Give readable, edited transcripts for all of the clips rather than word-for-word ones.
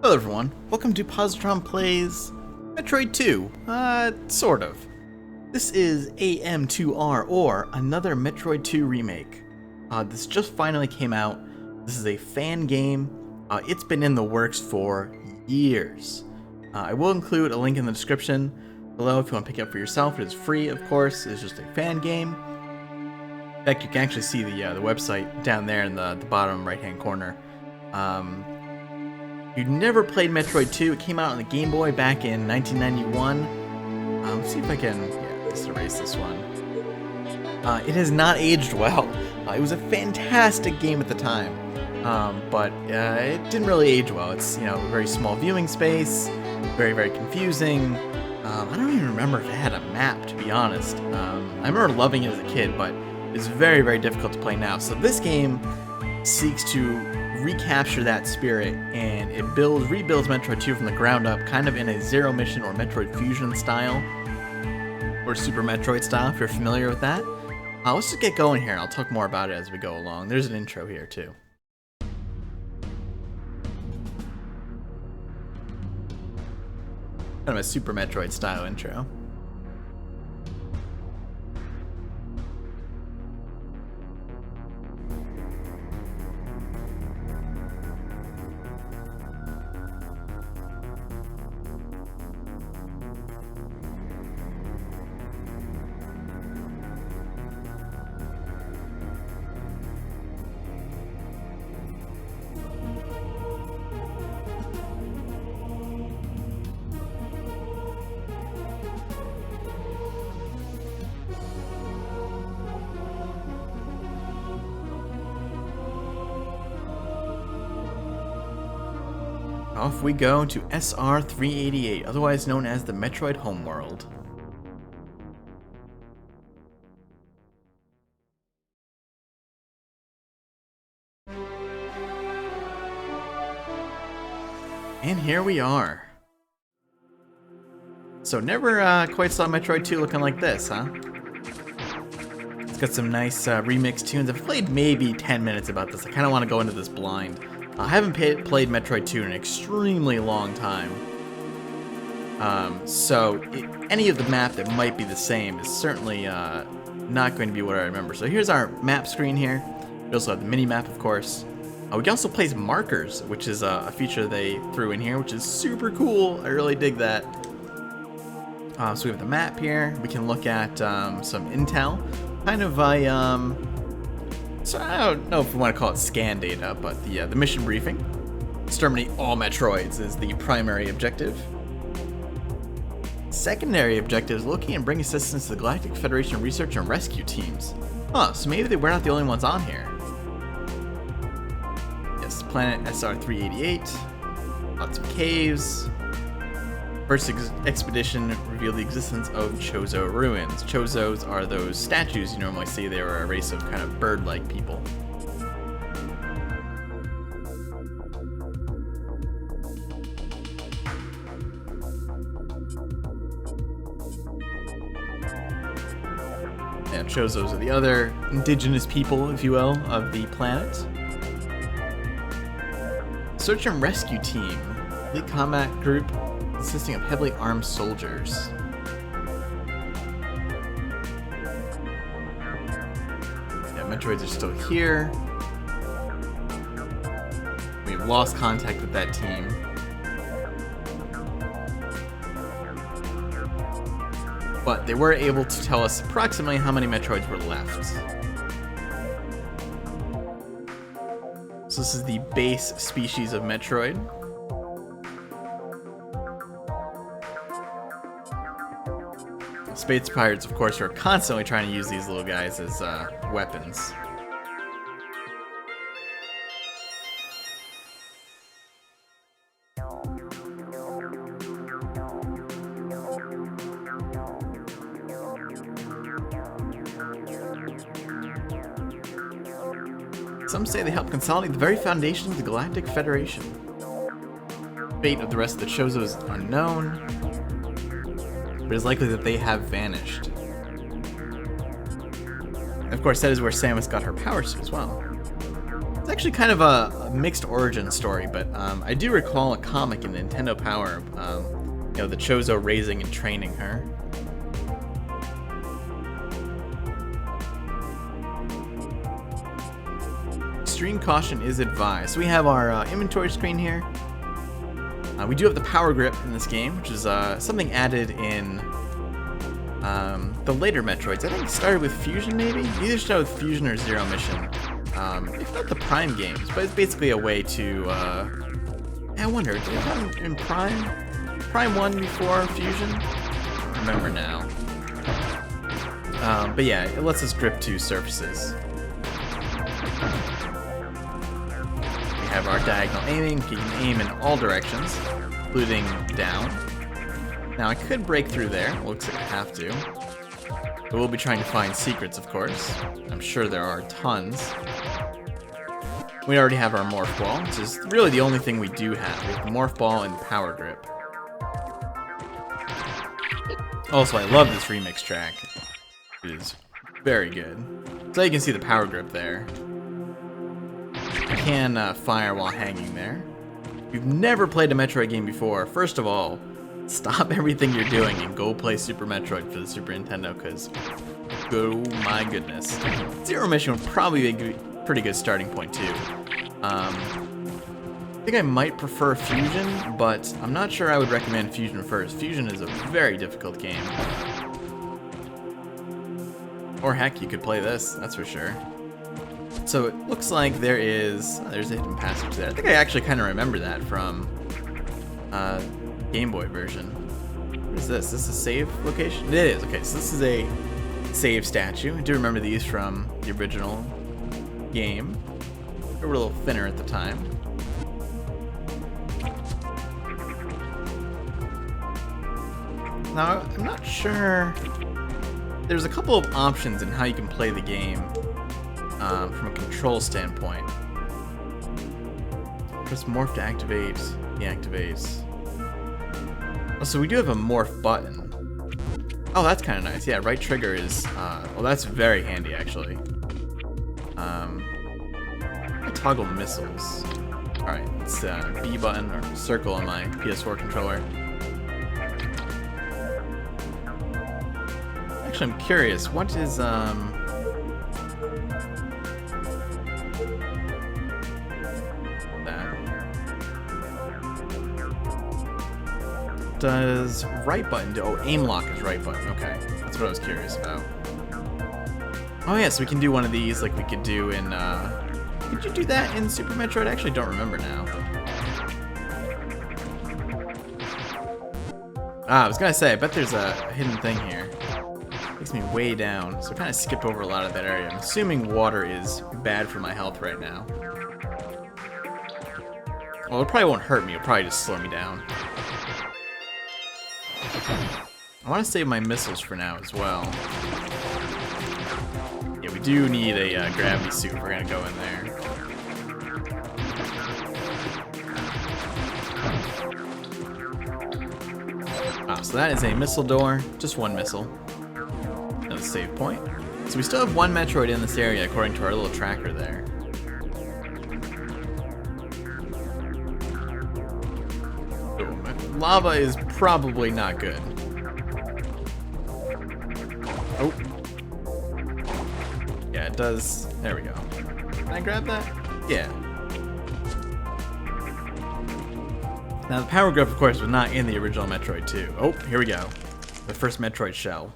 Hello everyone, welcome to Positron Plays Metroid 2, sort of. This is AM2R, or another Metroid 2 remake. This just finally came out. This is a fan game. It's been in the works for years. I will include a link in the description below if you want to pick it up for yourself. It is free, of course. It's just a fan game. In fact, you can actually see the website down there in the bottom right-hand corner. If you've never played Metroid 2, it came out on the Game Boy back in 1991. Let's see if I can just erase this one. It has not aged well. It was a fantastic game at the time, but it didn't really age well. It's, a very small viewing space, very, very confusing. I don't even remember if it had a map, to be honest. I remember loving it as a kid, but it's very, very difficult to play now. So this game seeks to recapture that spirit, and it rebuilds Metroid 2 from the ground up, kind of in a Zero Mission or Metroid Fusion style, or Super Metroid style, if you're familiar with that. Let's just get going here, and I'll talk more about it as we go along. There's an intro here, too. Kind of a Super Metroid style intro. Off we go to SR388, otherwise known as the Metroid Homeworld. And here we are. So never quite saw Metroid 2 looking like this, huh? It's got some nice remix tunes. I've played maybe 10 minutes about this. I kind of want to go into this blind. I haven't played Metroid 2 in an extremely long time. Any of the map that might be the same is certainly not going to be what I remember. So here's our map screen here. We also have the mini-map, of course. We can also place markers, which is a feature they threw in here, which is super cool. I really dig that. So we have the map here. We can look at some intel. Kind of a... So I don't know if we want to call it scan data, but the mission briefing. Exterminate all Metroids is the primary objective. Secondary objective is locate and bring assistance to the Galactic Federation research and rescue teams. Huh, so maybe we're not the only ones on here. Yes, planet SR388. Lots of caves. First expedition revealed the existence of Chozo Ruins. Chozos are those statues you normally see. They were a race of kind of bird-like people. And Chozos are the other indigenous people, if you will, of the planet. Search and rescue team. Elite combat group consisting of heavily armed soldiers. Yeah, Metroids are still here. We've lost contact with that team. But they were able to tell us approximately how many Metroids were left. So this is the base species of Metroid. Space pirates, of course, are constantly trying to use these little guys as weapons. Some say they help consolidate the very foundation of the Galactic Federation. The fate of the rest of the Chozo is unknown, but it's likely that they have vanished. Of course, that is where Samus got her power suit as well. It's actually kind of a mixed origin story, but I do recall a comic in Nintendo Power, you know, the Chozo raising and training her. Extreme caution is advised. So we have our inventory screen here. We do have the power grip in this game, which is something added in the later Metroids. I think it started with Fusion, maybe? Either started with Fusion or Zero Mission. If not the Prime games, but it's basically a way to, I wonder, did it come in Prime? Prime 1 before Fusion? I don't remember now. But yeah, it lets us grip two surfaces. We have our diagonal aiming. You can aim in all directions, including down. Now I could break through there. Looks like I have to. But we'll be trying to find secrets, of course. I'm sure there are tons. We already have our morph ball, which is really the only thing we do have. We have the morph ball and power grip. Also, I love this remix track. It is very good. So you can see the power grip there. You can fire while hanging there. If you've never played a Metroid game before, first of all, stop everything you're doing and go play Super Metroid for the Super Nintendo, because, oh my goodness. Zero Mission would probably be a pretty good starting point too. I think I might prefer Fusion, but I'm not sure I would recommend Fusion first. Fusion is a very difficult game. Or heck, you could play this, that's for sure. So it looks like there's a hidden passage there. I think I actually kind of remember that from GameBoy version. What is this? Is this a save location? It is. Okay, so this is a save statue. I do remember these from the original game. They were a little thinner at the time. Now, I'm not sure. There's a couple of options in how you can play the game from a control standpoint. Press morph to activate, deactivate. Oh, so we do have a morph button. Oh, that's kind of nice. Yeah, right trigger is, well, that's very handy, actually. I toggle missiles. Alright, it's B button or circle on my PS4 controller. Actually, I'm curious, what is, does right button do? Oh, aim lock is right button. Okay, that's what I was curious about. Oh yeah, so we can do one of these like we could do in, could you do that in Super Metroid? I actually don't remember now. I was gonna say, I bet there's a hidden thing here. Takes me way down, so I kind of skipped over a lot of that area. I'm assuming water is bad for my health right now. Well, it probably won't hurt me, it'll probably just slow me down. I want to save my missiles for now as well. Yeah, we do need a gravity suit if we're going to go in there. Ah, so that is a missile door. Just one missile. Another save point. So we still have one Metroid in this area according to our little tracker there. Lava is probably not good. Oh. Yeah, it does. There we go. Can I grab that? Yeah. Now, the power grip, of course, was not in the original Metroid 2. Oh, here we go. The first Metroid shell.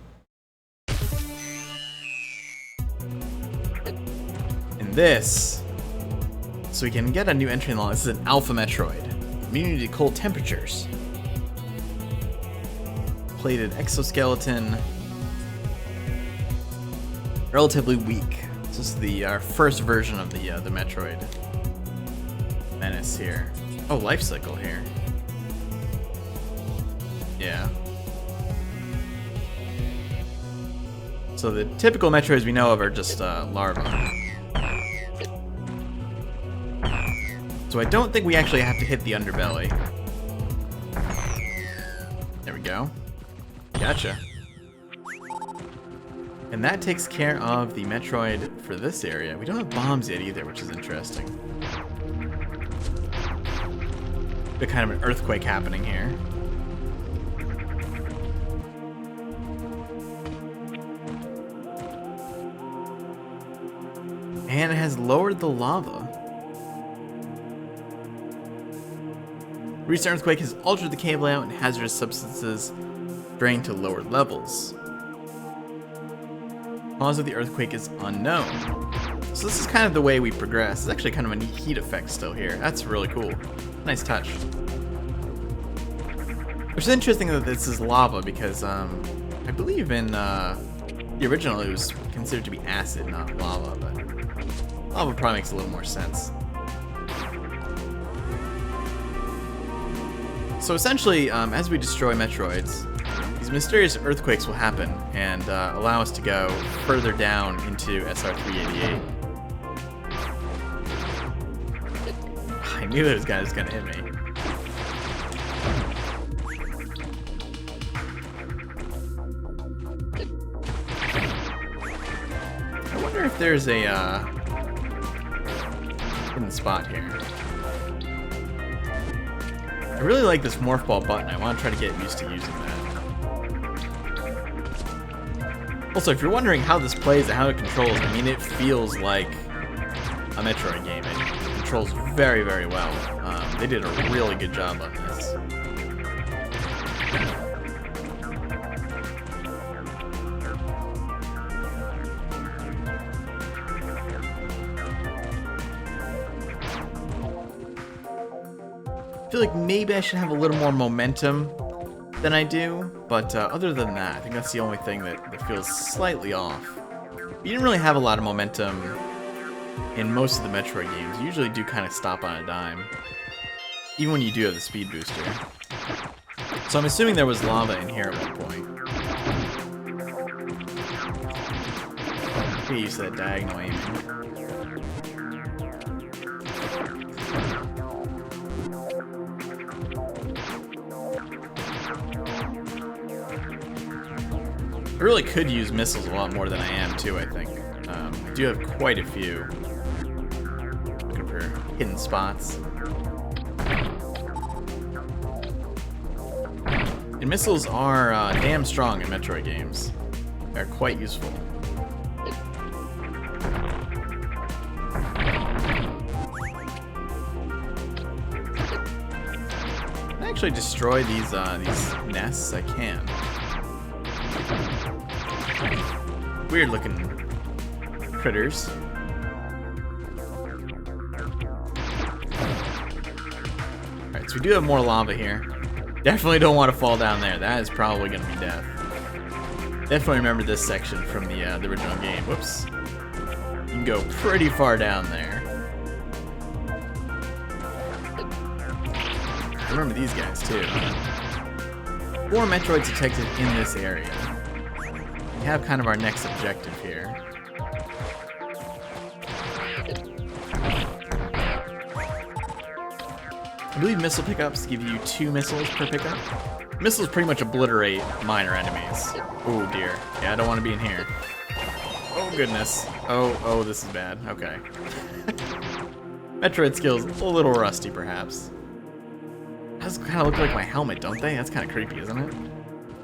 And this, so we can get a new entry in the line. This is an Alpha Metroid. Immunity to cold temperatures. Plated exoskeleton. Relatively weak. This is the first version of the Metroid menace here. Oh, life cycle here. Yeah. So the typical Metroids we know of are just larvae. So I don't think we actually have to hit the underbelly. There we go. Gotcha. And that takes care of the Metroid for this area. We don't have bombs yet either, which is interesting. Got kind of an earthquake happening here. And it has lowered the lava. Recent earthquake has altered the cave layout and hazardous substances drained to lower levels. Cause of the earthquake is unknown. So this is kind of the way we progress. It's actually kind of a neat heat effect still here. That's really cool. Nice touch. Which is interesting that this is lava because I believe in the original it was considered to be acid, not lava, but lava probably makes a little more sense. So essentially, as we destroy Metroids, these mysterious earthquakes will happen and allow us to go further down into SR388. I knew those guys was gonna hit me. I wonder if there's a hidden spot here. I really like this morph ball button. I want to try to get used to using that. Also, if you're wondering how this plays and how it controls, I mean, it feels like a Metroid game. It controls very, very well. They did a really good job on this. I feel like maybe I should have a little more momentum than I do, but other than that, I think that's the only thing that feels slightly off. You didn't really have a lot of momentum in most of the Metroid games. You usually do kind of stop on a dime, even when you do have the speed booster. So I'm assuming there was lava in here at one point. Get used to that diagonal aiming. I really could use missiles a lot more than I am, too, I think. I do have quite a few. Looking for hidden spots. And missiles are damn strong in Metroid games. They're quite useful. Can I actually destroy these nests? I can. Weird looking critters. Alright, so we do have more lava here. Definitely don't want to fall down there. That is probably going to be death. Definitely remember this section from the original game. Whoops. You can go pretty far down there. I remember these guys too. 4 Metroids detected in this area. We have kind of our next objective here. I believe missile pickups give you 2 missiles per pickup. Missiles pretty much obliterate minor enemies. Oh dear. Yeah, I don't want to be in here. Oh goodness. Oh, this is bad. Okay. Metroid skills a little rusty, perhaps. Those kind of look like my helmet, don't they? That's kind of creepy, isn't it?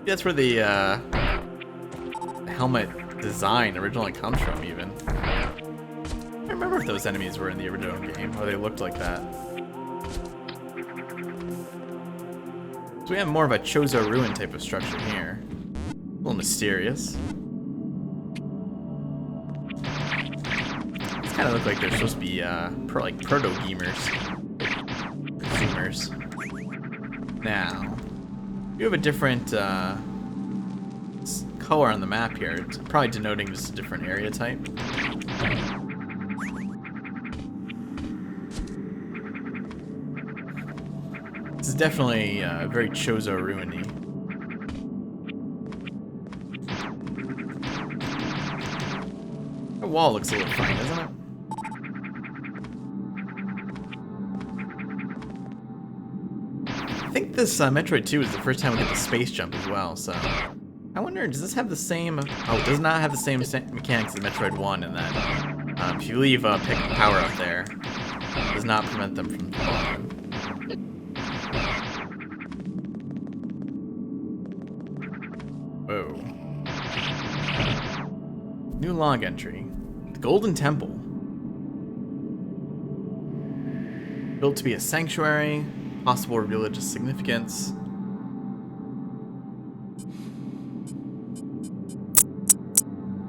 That's where the helmet design originally comes from, even. I don't remember if those enemies were in the original game, or they looked like that. So we have more of a Chozo Ruin type of structure here. A little mysterious. These kind of look like they're supposed to be like proto-gamers. Consumers. Now, you have a different color on the map here. It's probably denoting just a different area type. This is definitely very Chozo Ruin-y. The wall looks a little funny, doesn't it? I think this Metroid 2 is the first time we get the space jump as well, so I I wonder, does this have the same... Oh, it does not have the same mechanics as Metroid 1 in that. If you leave a pick power up there, it does not prevent them from falling. Whoa. New log entry. The Golden Temple. Built to be a sanctuary, possible religious significance.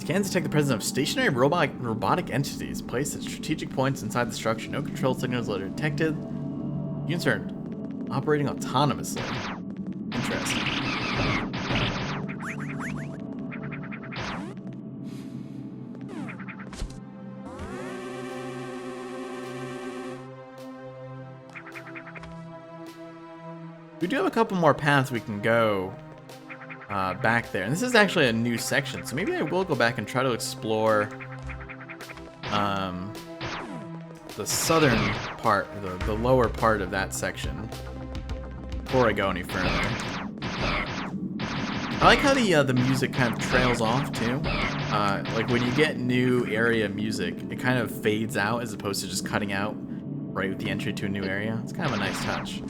Scans detect the presence of stationary robotic entities placed at strategic points inside the structure. No control signals are detected. Units are operating autonomously. Interesting. We do have a couple more paths we can go back there. And this is actually a new section, so maybe I will go back and try to explore the southern part, the lower part of that section before I go any further. I like how the music kind of trails off too. Like when you get new area music, it kind of fades out as opposed to just cutting out right with the entry to a new area. It's kind of a nice touch.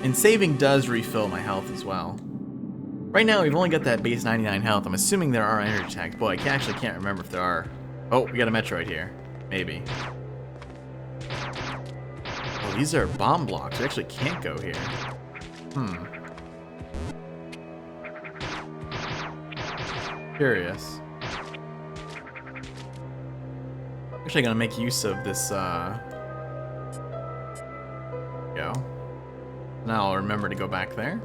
And saving does refill my health as well. Right now, we've only got that base 99 health. I'm assuming there are energy attacks. Boy, I actually can't remember if there are. Oh, we got a Metroid here. Maybe. Oh, these are bomb blocks. We actually can't go here. Curious. Actually, gonna make use of this, go. Now I'll remember to go back there.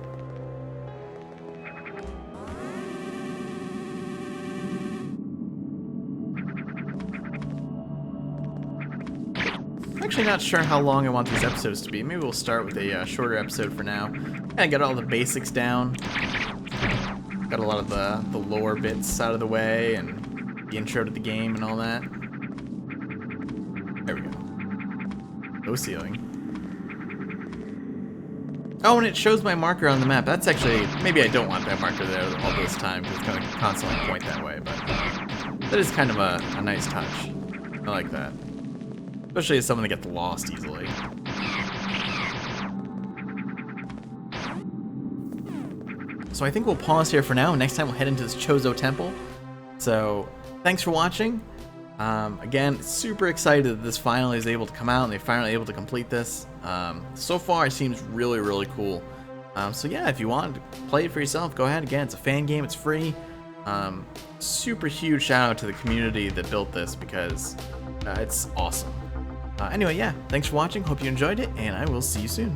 I'm actually not sure how long I want these episodes to be. Maybe we'll start with a shorter episode for now. I got all the basics down. Got a lot of the lore bits out of the way and the intro to the game and all that. There we go. No ceiling. Oh, and it shows my marker on the map. That's actually... Maybe I don't want that marker there all this time because it's going to constantly point that way, but that is kind of a nice touch. I like that. Especially as someone that gets lost easily. So I think we'll pause here for now. Next time we'll head into this Chozo Temple. So thanks for watching. Again, super excited that this finally is able to come out and they're finally able to complete this. So far it seems really, really cool. So yeah, if you want to play it for yourself, go ahead. Again, it's a fan game, it's free. Super huge shout out to the community that built this because it's awesome. Anyway, yeah, thanks for watching. Hope you enjoyed it, and I will see you soon.